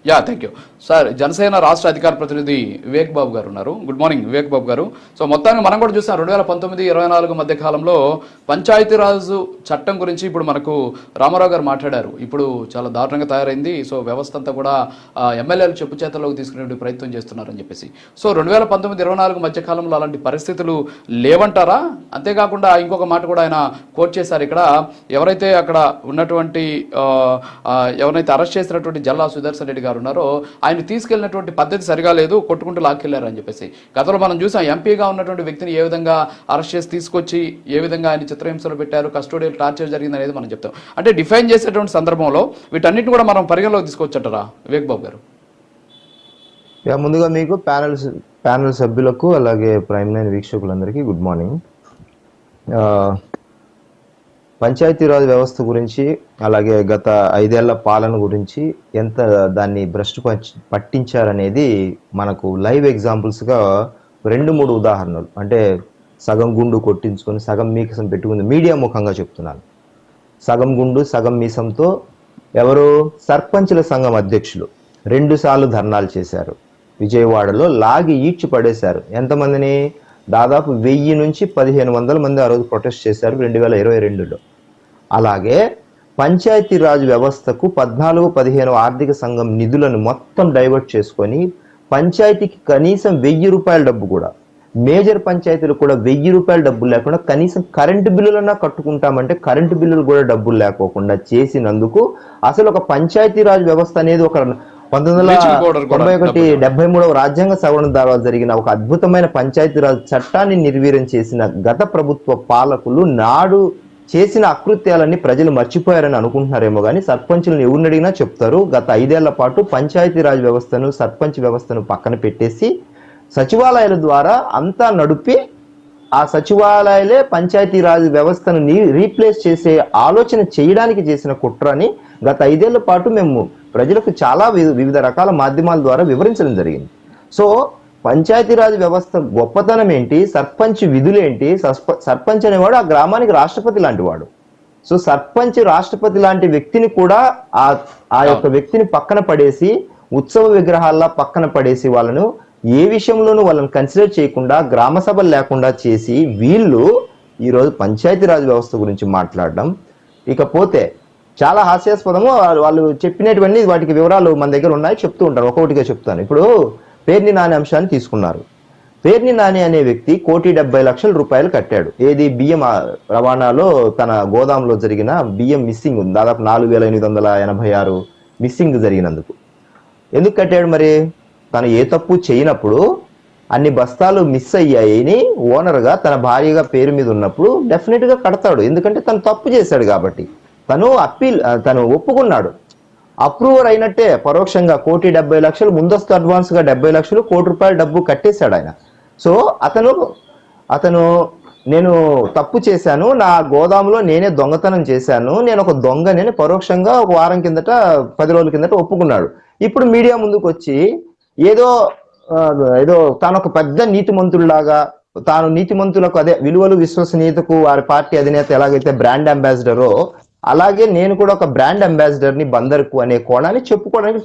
Yeah, thank you sir. Janasena రాష్ట్ర అధికార ప్రతినిధి వివేక్ బాబు గారు ఉన్నారు. గుడ్ మార్నింగ్ వివేక్ బాబు గారు. సో మొత్తానికి మనం కూడా చూసాం 2019-24 మధ్య కాలంలో పంచాయతీరాజు చట్టం గురించి ఇప్పుడు మనకు రామారావు గారు మాట్లాడారు. ఇప్పుడు చాలా దారుణంగా తయారైంది. సో వ్యవస్థ అంతా కూడా ఎమ్మెల్యేలు చెప్పు చేతల్లోకి తీసుకునే ప్రయత్నం చేస్తున్నారని చెప్పేసి. సో 2019-24 మధ్య కాలంలో అలాంటి పరిస్థితులు లేవంటారా? అంతేకాకుండా ఇంకొక మాట కూడా ఆయన కోట్ చేశారు. ఇక్కడ ఎవరైతే అక్కడ ఉన్నటువంటి ఎవరైతే అరెస్ట్ చేసినటువంటి జల్లా సుదర్శన్ రెడ్డి గారు ఉన్నారో ఆయన తీసుకెళ్లినటువంటి పద్ధతి సరిగా లేదు, కొట్టుకుంటూ లాక్కెళ్లారు అని చెప్పేసి. గతంలో మనం చూసాం ఎంపీగా ఉన్నటువంటి వ్యక్తిని ఏ విధంగా అరెస్ట్ చేసి తీసుకొచ్చి ఏ విధంగా ఆయన చిత్రహింసలు పెట్టారు, కస్టోడియల్ టార్చర్ జరిగింది అనేది మనం చెప్తాం. అంటే డిఫైన్ చేసేటువంటి సందర్భంలో వీటన్నిటిని కూడా మనం పరిగణలోకి తీసుకోవచ్చంటారా వివేక్ బాబు గారు? ముందుగా మీకు ప్యానల్ సభ్యులకు అలాగే ప్రైమ్ లైన్ వీక్షకులందరికీ గుడ్ మార్నింగ్. పంచాయతీరాజ్ వ్యవస్థ గురించి అలాగే గత 5 ఏళ్ల పాలన గురించి ఎంత దాన్ని భ్రష్టు పట్టించారనేది మనకు లైవ్ ఎగ్జాంపుల్స్గా 2-3 ఉదాహరణలు, అంటే సగం గుండు కొట్టించుకొని సగం మీసం పెట్టుకుంది మీడియా ముఖంగా చెప్తున్నాను. సగం గుండు సగం మీసంతో ఎవరు సర్పంచుల సంఘం అధ్యక్షులు 2 సార్లు ధర్నాలు చేశారు. విజయవాడలో లాగి ఈడ్చి పడేశారు. ఎంతమందిని? దాదాపు 1000 నుంచి 1500 మంది ఆ రోజు ప్రొటెస్ట్ చేశారు 2022లో. అలాగే పంచాయతీరాజ్ వ్యవస్థకు 14-15 ఆర్థిక సంఘం నిధులను మొత్తం డైవర్ట్ చేసుకొని పంచాయతీకి కనీసం 1000 రూపాయల డబ్బు కూడా, మేజర్ పంచాయతీలు కూడా 1000 రూపాయల డబ్బులు లేకుండా కనీసం కరెంటు బిల్లులన్నా కట్టుకుంటామంటే కరెంటు బిల్లులు కూడా డబ్బులు లేకోకుండా చేసినందుకు అసలు ఒక పంచాయతీరాజ్ వ్యవస్థ అనేది ఒక 1991-73 రాజ్యాంగ సవరణ ద్వారా జరిగిన ఒక అద్భుతమైన పంచాయతీరాజ్ చట్టాన్ని నిర్వీర్యం చేసిన గత ప్రభుత్వ పాలకులు నాడు చేసిన అకృత్యాలన్నీ ప్రజలు మర్చిపోయారని అనుకుంటున్నారేమో కానీ సర్పంచులను ఎవరిని అడిగినా చెప్తారు. గత 5 ఏళ్ల పాటు పంచాయతీరాజ్ వ్యవస్థను సర్పంచ్ వ్యవస్థను పక్కన పెట్టేసి సచివాలయాల ద్వారా అంతా నడిపి ఆ సచివాలయాలే పంచాయతీరాజ్ వ్యవస్థను రీప్లేస్ చేసే ఆలోచన చేయడానికి చేసిన కుట్రని గత 5 ఏళ్ల పాటు మేము ప్రజలకు చాలా వివిధ రకాల మాధ్యమాల ద్వారా వివరించడం జరిగింది. సో పంచాయతీరాజ్ వ్యవస్థ గొప్పతనం ఏంటి, సర్పంచ్ విధులేంటి? సర్పంచ్ అనేవాడు ఆ గ్రామానికి రాష్ట్రపతి లాంటి వాడు. సో సర్పంచ్ రాష్ట్రపతి లాంటి వ్యక్తిని కూడా ఆ యొక్క వ్యక్తిని పక్కన పడేసి ఉత్సవ విగ్రహాల్లో పక్కన పడేసి వాళ్ళను ఏ విషయంలోనూ వాళ్ళని కన్సిడర్ చేయకుండా గ్రామ సభలు లేకుండా చేసి వీళ్ళు ఈరోజు పంచాయతీరాజ్ వ్యవస్థ గురించి మాట్లాడడం. ఇకపోతే చాలా హాస్యాస్పదము వాళ్ళు చెప్పినటువంటి వాటికి వివరాలు మన దగ్గర ఉన్నాయి, చెప్తూ ఉంటారు. ఒక్కొక్కటిగా చెప్తాను. ఇప్పుడు పేర్ని నాని అంశాన్ని తీసుకున్నారు. పేర్ని నాని అనే వ్యక్తి 1,70,00,000 రూపాయలు కట్టాడు. ఏది? బియ్యం రవాణాలో తన గోదాంలో జరిగిన బియ్యం మిస్సింగ్ ఉంది. దాదాపు 4,886 మిస్సింగ్ జరిగినందుకు. ఎందుకు కట్టాడు మరి? తను ఏ తప్పు చేయనప్పుడు అన్ని బస్తాలు మిస్ అయ్యాయని ఓనర్గా తన భార్యగా పేరు మీద ఉన్నప్పుడు డెఫినెట్ గా కడతాడు. ఎందుకంటే తను తప్పు చేశాడు కాబట్టి. తను ఒప్పుకున్నాడు, అప్రూవర్ అయినట్టే. పరోక్షంగా 1,70,00,000 ముందస్తు అడ్వాన్స్ గా 70 లక్షలు, 1 కోటి రూపాయల డబ్బు కట్టేశాడు ఆయన. సో అతను నేను తప్పు చేశాను, నా గోదాములో నేనే దొంగతనం చేశాను, నేను ఒక దొంగని పరోక్షంగా ఒక వారం కిందట 10 రోజుల కిందట ఒప్పుకున్నాడు. ఇప్పుడు మీడియా ముందుకు వచ్చి ఏదో తాను ఒక పెద్ద నీతిమంతుల్లాగా, తాను నీతిమంతులకు అదే విలువలు విశ్వసనీయతకు వారి పార్టీ అధినేత ఎలాగైతే బ్రాండ్ అంబాసిడరో అలాగే నేను కూడా ఒక బ్రాండ్ అంబాసిడర్ ని బందర్కు అనే కోణాన్ని చెప్పుకోవడానికి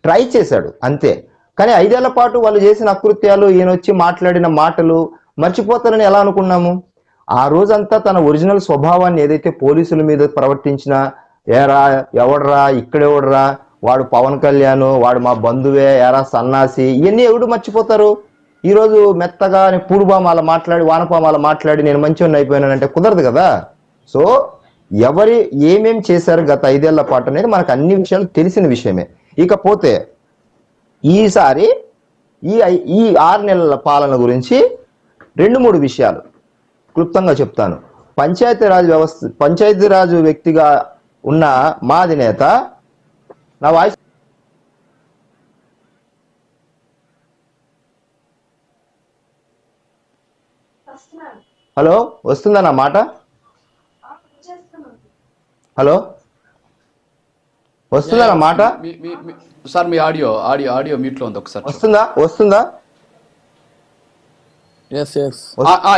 ట్రై చేశాడు అంతే. కానీ 5 ఏళ్ల పాటు వాళ్ళు చేసిన అకృత్యాలు, ఈయన వచ్చి మాట్లాడిన మాటలు మర్చిపోతారని ఎలా అనుకున్నాము? ఆ రోజంతా తన ఒరిజినల్ స్వభావాన్ని ఏదైతే పోలీసుల మీద ప్రవర్తించిన, ఏరా ఎవడరా ఇక్కడెవడరా, వాడు పవన్ కళ్యాణ్, వాడు మా బంధువే, ఏరా సన్నాసి, ఇవన్నీ ఎవడు మర్చిపోతారు? ఈరోజు మెత్తగా పూడుబామాల మాట్లాడి వానపామాల మాట్లాడి నేను మంచివాడిని అయిపోయానంటే కుదరదు కదా. సో ఎవరి ఏమేం చేశారు గత 5 ఏళ్ల పాటు అనేది మనకు అన్ని విషయాలు తెలిసిన విషయమే. ఇకపోతే ఈసారి ఈ 6 నెలల పాలన గురించి 2-3 విషయాలు క్లుప్తంగా చెప్తాను. పంచాయతీరాజ్ వ్యక్తిగా ఉన్న మా అధినేత, నా వాయిస్ హలో వస్తుందా నా మాట? హలో వస్తుందా నా మాట? సార్ మీ ఆడియో మ్యూట్ లో ఉంది, ఒకసారి వస్తుందా?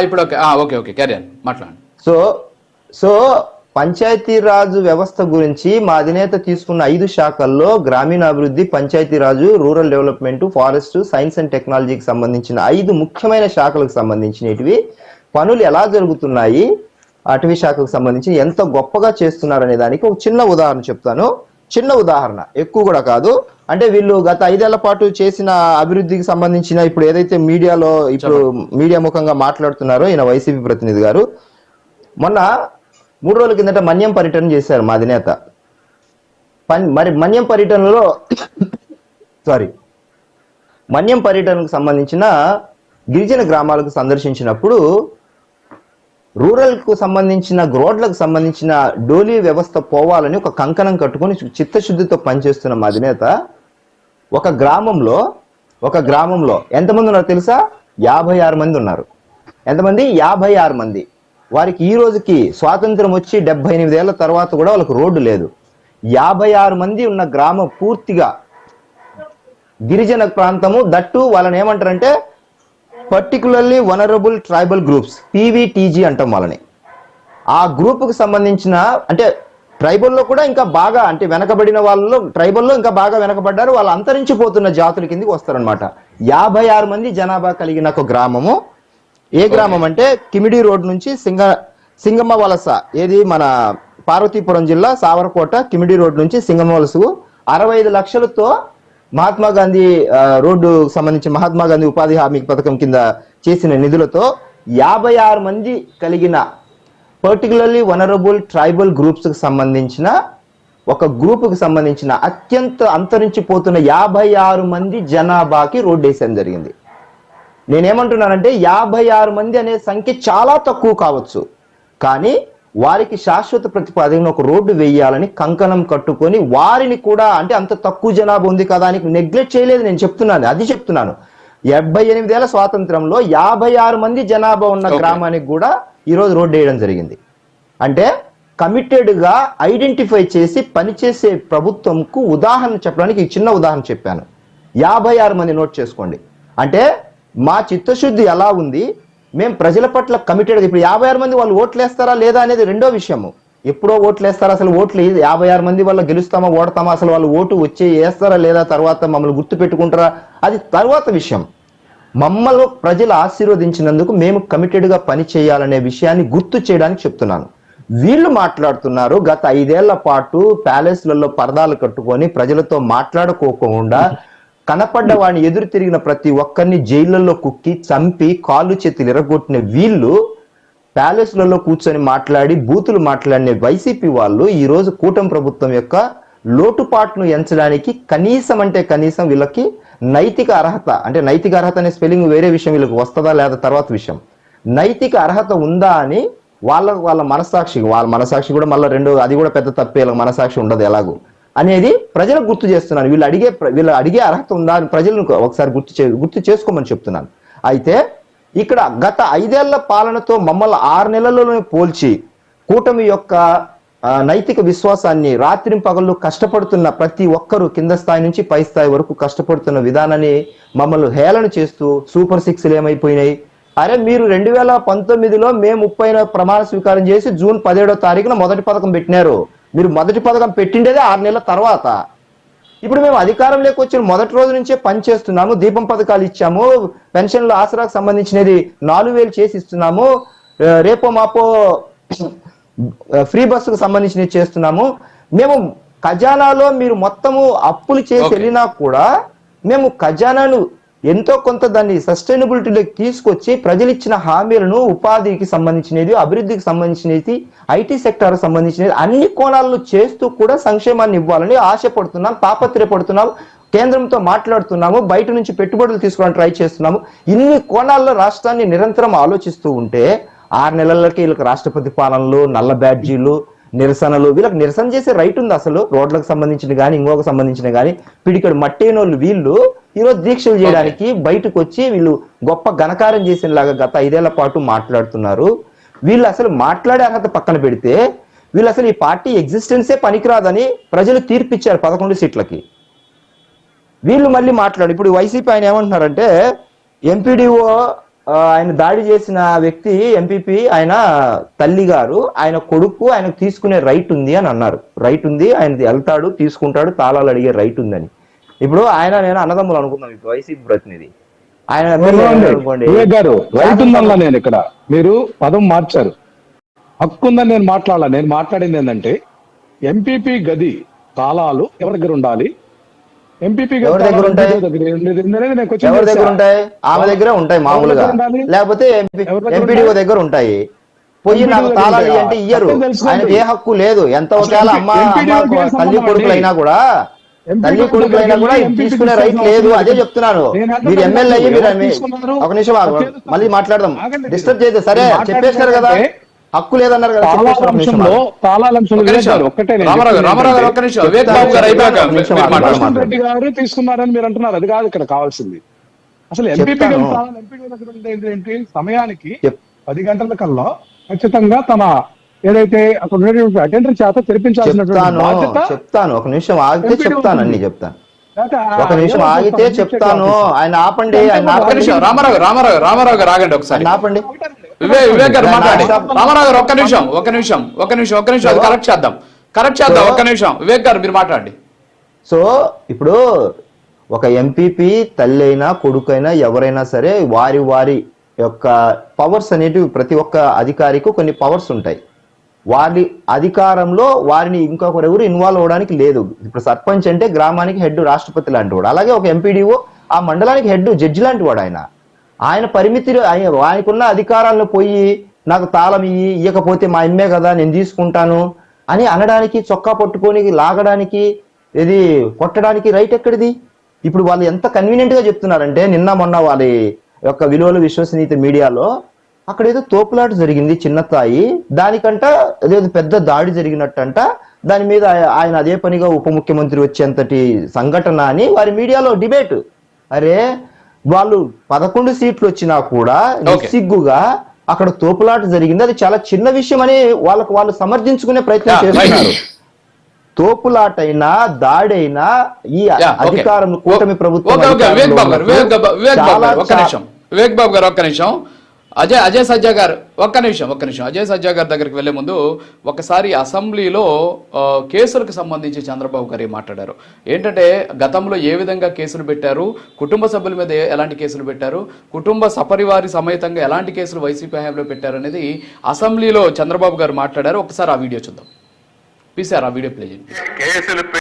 ఇప్పుడు ఓకే క్యారీ ఆన్, మాట్లాడండి. సో పంచాయతీరాజు వ్యవస్థ గురించి మా అధినేత తీసుకున్న 5 శాఖల్లో గ్రామీణాభివృద్ధి, Panchayati Raj, rural development, forest, science and టెక్నాలజీకి సంబంధించిన 5 ముఖ్యమైన శాఖలకు సంబంధించినవి పనులు ఎలా జరుగుతున్నాయి, అటవీ శాఖకు సంబంధించి ఎంత గొప్పగా చేస్తున్నారు అనే దానికి ఒక చిన్న ఉదాహరణ చెప్తాను. చిన్న ఉదాహరణ, ఎక్కువ కూడా కాదు. అంటే వీళ్ళు గత 5 ఏళ్ల పాటు చేసిన అభివృద్ధికి సంబంధించిన ఇప్పుడు ఏదైతే మీడియాలో ఇప్పుడు మీడియా ముఖంగా మాట్లాడుతున్నారో ఈయన వైసీపీ ప్రతినిధి గారు, మొన్న 3 రోజుల కిందట మన్యం పర్యటన చేశారు మా అధినేత. మరి మన్యం పర్యటనలో మన్యం పర్యటనకు సంబంధించిన గిరిజన గ్రామాలకు సందర్శించినప్పుడు రూరల్ కు సంబంధించిన రోడ్లకు సంబంధించిన డోలీ వ్యవస్థ పోవాలని ఒక కంకణం కట్టుకొని చిత్తశుద్ధితో పనిచేస్తున్న మా అధినేత ఒక గ్రామంలో ఎంతమంది ఉన్నారు తెలుసా? 56 మంది ఉన్నారు. ఎంతమంది? 56 మంది. వారికి ఈ రోజుకి స్వాతంత్రం వచ్చి 78 ఏళ్ల తర్వాత కూడా వాళ్ళకి రోడ్డు లేదు. 56 మంది ఉన్న గ్రామం పూర్తిగా గిరిజన ప్రాంతము. దట్టు వాళ్ళని ఏమంటారంటే particularly vulnerable tribal groups, PVTG అంటాం వాళ్ళని. ఆ గ్రూప్కి సంబంధించిన అంటే ట్రైబల్లో కూడా ఇంకా బాగా అంటే వెనకబడిన వాళ్ళలో ట్రైబల్లో ఇంకా బాగా వెనకబడ్డారు. వాళ్ళు అంతరించిపోతున్న జాతుల కిందకి వస్తారనమాట. 56 మంది జనాభా కలిగిన ఒక గ్రామము. ఏ గ్రామం అంటే కిమిడి రోడ్ నుంచి సింగమ్మ వలస, ఏది మన పార్వతీపురం జిల్లా సావరకోట కిమిడి రోడ్ నుంచి సింగమ్మ వలసకు 65 లక్షలతో మహాత్మా గాంధీ రోడ్డు సంబంధించి మహాత్మా గాంధీ ఉపాధి హామీ పథకం కింద చేసిన నిధులతో 56 మంది కలిగిన పర్టికులర్లీ వనరబుల్ ట్రైబల్ గ్రూప్స్ కి సంబంధించిన ఒక గ్రూపుకి సంబంధించిన అత్యంత అంతరించిపోతున్న 56 మంది జనాభాకి రోడ్డు వేసేయడం జరిగింది. నేనేమంటున్నానంటే 56 మంది అనే సంఖ్య చాలా తక్కువ కావచ్చు, కానీ వారికి శాశ్వత ప్రతిపాదన ఒక రోడ్డు వేయాలని కంకణం కట్టుకొని వారిని కూడా అంటే అంత తక్కువ జనాభా ఉంది కదా అని నెగ్లెక్ట్ చేయలేదు. నేను చెప్తున్నాను, అది చెప్తున్నాను. 78 ఏళ్ల స్వాతంత్రంలో 56 మంది జనాభా ఉన్న గ్రామానికి కూడా ఈరోజు రోడ్డు వేయడం జరిగింది. అంటే కమిటెడ్ గా ఐడెంటిఫై చేసి పనిచేసే ప్రభుత్వంకు ఉదాహరణ చెప్పడానికి చిన్న ఉదాహరణ చెప్పాను. 56 మంది నోట్ చేసుకోండి. అంటే మా చిత్తశుద్ధి ఎలా ఉంది, మేము ప్రజల పట్ల కమిటెడ్. ఇప్పుడు 56 మంది వాళ్ళు ఓట్లు వేస్తారా లేదా అనేది రెండో విషయము. ఎప్పుడో ఓట్లు వేస్తారా, అసలు ఓట్లు 56 మంది వల్ల గెలుస్తామా ఓడతామా, అసలు వాళ్ళు ఓటు వచ్చి వేస్తారా లేదా, తర్వాత మమ్మల్ని గుర్తు పెట్టుకుంటారా, అది తర్వాత విషయం. మమ్మల్ని ప్రజలు ఆశీర్వదించినందుకు మేము కమిటెడ్ గా పని చేయాలనే విషయాన్ని గుర్తు చేయడానికి చెప్తున్నాను. వీళ్ళు మాట్లాడుతున్నారు గత 5 ఏళ్ల పాటు ప్యాలెస్లలో పరదాలు కట్టుకొని ప్రజలతో మాట్లాడుకోకుండా కనపడ్డ వాడిని ఎదురు తిరిగిన ప్రతి ఒక్కరిని జైళ్లలో కుక్కి చంపి కాళ్ళు చేతులు ఎరగొట్టిన వీళ్ళు ప్యాలెస్లలో కూర్చొని మాట్లాడి బూతులు మాట్లాడిన వైసీపీ వాళ్ళు ఈ రోజు కూటమి ప్రభుత్వం యొక్క లోటుపాట్ను ఎంచడానికి కనీసం వీళ్ళకి నైతిక అర్హత, అంటే నైతిక అర్హత అనే స్పెల్లింగ్ వేరే విషయం, వీళ్ళకి వస్తుందా లేదా తర్వాత విషయం. నైతిక అర్హత ఉందా అని వాళ్ళ మనసాక్షి కూడా మళ్ళీ అది కూడా పెద్ద తప్పే, మనసాక్షి ఉండదు ఎలాగూ అనేది ప్రజలకు గుర్తు చేస్తున్నాను. వీళ్ళు అడిగే అర్హత ఉందా అని ప్రజలను ఒకసారి గుర్తు చేసుకోమని చెప్తున్నాను. అయితే ఇక్కడ గత 5 ఏళ్ల పాలనతో మమ్మల్ని 6 నెలల్లోనే పోల్చి కూటమి యొక్క నైతిక విశ్వాసాన్ని రాత్రింపగళ్ళు కష్టపడుతున్న ప్రతి ఒక్కరూ కింద స్థాయి నుంచి పై స్థాయి వరకు కష్టపడుతున్న విధానాన్ని మమ్మల్ని హేళన చేస్తూ సూపర్ 6లు ఏమైపోయినాయి, అరే మీరు 2019లో మే 30న ప్రమాణ స్వీకారం చేసి జూన్ 17వ తారీఖున మొదటి పథకం పెట్టినారు. మీరు మొదటి పథకం పెట్టిండేదే 6 నెలల తర్వాత. ఇప్పుడు మేము అధికారంలోకి వచ్చిన మొదటి రోజు నుంచే పనిచేస్తున్నాము. దీపం పథకాలు ఇచ్చాము, పెన్షన్లు ఆసరాకు సంబంధించినది 4000 చేసి ఇస్తున్నాము, రేపో మాపో ఫ్రీ బస్సుకు సంబంధించినవి చేస్తున్నాము. మేము ఖజానాలో మీరు మొత్తము అప్పులు చేసి వెళ్ళినా కూడా మేము ఖజానాను ఎంతో కొంత దాన్ని సస్టైనబిలిటీలోకి తీసుకొచ్చి ప్రజలు ఇచ్చిన హామీలను ఉపాధికి సంబంధించినది, అభివృద్ధికి సంబంధించినది, ఐటీ సెక్టర్ సంబంధించినది అన్ని కోణాలను చేస్తూ కూడా సంక్షేమాన్ని ఇవ్వాలని ఆశపడుతున్నాం, తాపత్రయపడుతున్నాం, కేంద్రంతో మాట్లాడుతున్నాము, బయట నుంచి పెట్టుబడులు తీసుకోవడానికి ట్రై చేస్తున్నాము. ఇన్ని కోణాల్లో రాష్ట్రాన్ని నిరంతరం ఆలోచిస్తూ ఉంటే 6 నెలలకి వీళ్ళకి రాష్ట్రపతి పాలనలు, నల్ల బ్యాడ్జీలు, నిరసనలు, వీళ్ళకి నిరసన చేసే రైట్ ఉంది అసలు? రోడ్లకు సంబంధించిన కానీ ఇంకొక సంబంధించిన కానీ పిడికడు మట్టేనోళ్ళు వీళ్ళు ఈరోజు దీక్షలు చేయడానికి బయటకు వచ్చి వీళ్ళు గొప్ప ఘనకార్యం చేసేలాగా గత 5 ఏళ్ల పాటు మాట్లాడుతున్నారు. వీళ్ళు అసలు మాట్లాడే అర్హత పక్కన పెడితే వీళ్ళు అసలు ఈ పార్టీ ఎగ్జిస్టెన్సే పనికిరాదని ప్రజలు తీర్పిచ్చారు 11 సీట్లకి. వీళ్ళు మళ్ళీ ఇప్పుడు వైసీపీ ఆయన ఏమంటున్నారంటే ఎంపీడీఓ ఆయన దాడి చేసిన వ్యక్తి ఎంపీపీ, ఆయన తల్లి గారు, ఆయన కొడుకు ఆయనకు తీసుకునే రైట్ ఉంది అని అన్నారు. రైట్ ఉంది, ఆయన వెళ్తాడు, తీసుకుంటాడు, తాళాలు అడిగే రైట్ ఉందని. ఇప్పుడు ఆయన నేను అన్నదమ్ములు అనుకుందాం, ఇప్పుడు వైసీపీ ప్రతినిధి ఆయన అనుకోండి. గారు రైట్ ఉందన్నా, నేను ఇక్కడ మీరు పదం మార్చారు. హక్కు ఉందని నేను మాట్లాడాల. నేను మాట్లాడింది ఏంటంటే ఎంపీపీ గది తాళాలు ఎవరి దగ్గర ఉండాలి, ఎంపీపీ ఎవరి దగ్గర ఉంటాయి? ఎవరి దగ్గర ఉంటాయి? ఆమె దగ్గర ఉంటాయి మామూలుగా, లేకపోతే ఎంపీడీఓ దగ్గర ఉంటాయి. పోయి నాకు తాళాలు అంటే ఇయ్యరు, ఆయనకు ఏ హక్కు లేదు. ఎంత ఒకవేళ అమ్మ తల్లి కొడుకులైనా కూడా తీసుకునే రైట్ లేదు. అదే చెప్తున్నాను. మీరు ఎమ్మెల్యే అయ్యి మీరు ఒక నిమిషం మళ్ళీ మాట్లాడదాం, డిస్టర్బ్ చేయదు. సరే చెప్పేశారు కదా, హక్కు లేదన్నారు కదా. రెడ్డి గారు తీసుకున్నారని మీరు అంటున్నారు, అది కాదు ఇక్కడ కావాల్సింది. అసలు ఎంపీపీ ఏంటి, సమయానికి 10 గంటల కల్లా ఖచ్చితంగా తన ఏదైతే అక్కడ ఉన్నటువంటి అటెండర్ చేత తెరిపించాల్సినటువంటి చెప్తాను. ఒక నిమిషం ఆగితే చెప్తాను, అన్ని చెప్తాను. ఒక నిమిషం ఆగితే చెప్తాను. ఆయన ఆపండి, రామారావు గారు ఆగండి ఒకసారి, ఆపండి. వివేక్ గారు మాట్లాడి. రామారావు గారు ఒక్క నిమిషం అది కరెక్ట్ చేద్దాం. ఒక్క నిమిషం వివేక్ గారు మీరు మాట్లాడండి. సో ఇప్పుడు ఒక ఎంపీపీ తల్లి అయినా కొడుకైనా ఎవరైనా సరే వారి యొక్క పవర్స్ అనేటివి ప్రతి ఒక్క అధికారికి కొన్ని పవర్స్ ఉంటాయి. వారి అధికారంలో వారిని ఇంకొకరెవరు ఇన్వాల్వ్ అవడానికి లేదు. ఇప్పుడు సర్పంచ్ అంటే గ్రామానికి హెడ్, రాష్ట్రపతి లాంటి వాడు. అలాగే ఒక ఎంపీడీఓ ఆ మండలానికి హెడ్, జడ్జి లాంటి వాడు. ఆయన పరిమితి, ఆయనకున్న అధికారాలను పోయి నాకు తాళం ఇయ్యకపోతే మా ఎమ్మె కదా నేను తీసుకుంటాను అని అనడానికి, చొక్కా పట్టుకొని లాగడానికి, ఇది కొట్టడానికి రైట్ ఎక్కడిది? ఇప్పుడు వాళ్ళు ఎంత కన్వీనియంట్ గా చెప్తున్నారంటే, నిన్న మొన్న వాళ్ళ యొక్క విలువల విశ్వసనీయత మీడియాలో అక్కడ ఏదో తోపులాట జరిగింది చిన్న స్థాయి, దానికంట అదేదో పెద్ద దాడి జరిగినట్టంట, దాని మీద ఆయన అదే పనిగా ఉప ముఖ్యమంత్రి వచ్చేంతటి సంఘటన అని వారి మీడియాలో డిబేట్. అరే వాళ్ళు 11 సీట్లు వచ్చినా కూడా నిస్సిగ్గుగా అక్కడ తోపులాట జరిగింది, అది చాలా చిన్న విషయం అని వాళ్ళు సమర్థించుకునే ప్రయత్నం చేస్తున్నారు. తోపులాటైనా దాడైనా ఈ అధికారం కూటమి ప్రభుత్వం. వివేక్ బాబు గారు ఒక్క నిమిషం. అజయ్ సజ్జా గారు ఒక్క నిమిషం. అజయ్ సజ్జా గారి దగ్గరికి వెళ్లే ముందు ఒకసారి అసెంబ్లీలో కేసులకు సంబంధించి చంద్రబాబు గారు మాట్లాడారు. ఏంటంటే గతంలో ఏ విధంగా కేసులు పెట్టారు, కుటుంబ సభ్యుల మీద ఎలాంటి కేసులు పెట్టారు, కుటుంబ సపరివారి సమేతంగా ఎలాంటి కేసులు వైసీపీ హయాంలో పెట్టారు అనేది అసెంబ్లీలో చంద్రబాబు గారు మాట్లాడారు. ఒకసారి ఆ వీడియో చూద్దాం. పీసీఆర్ ఆ వీడియో ప్లే చేయండి.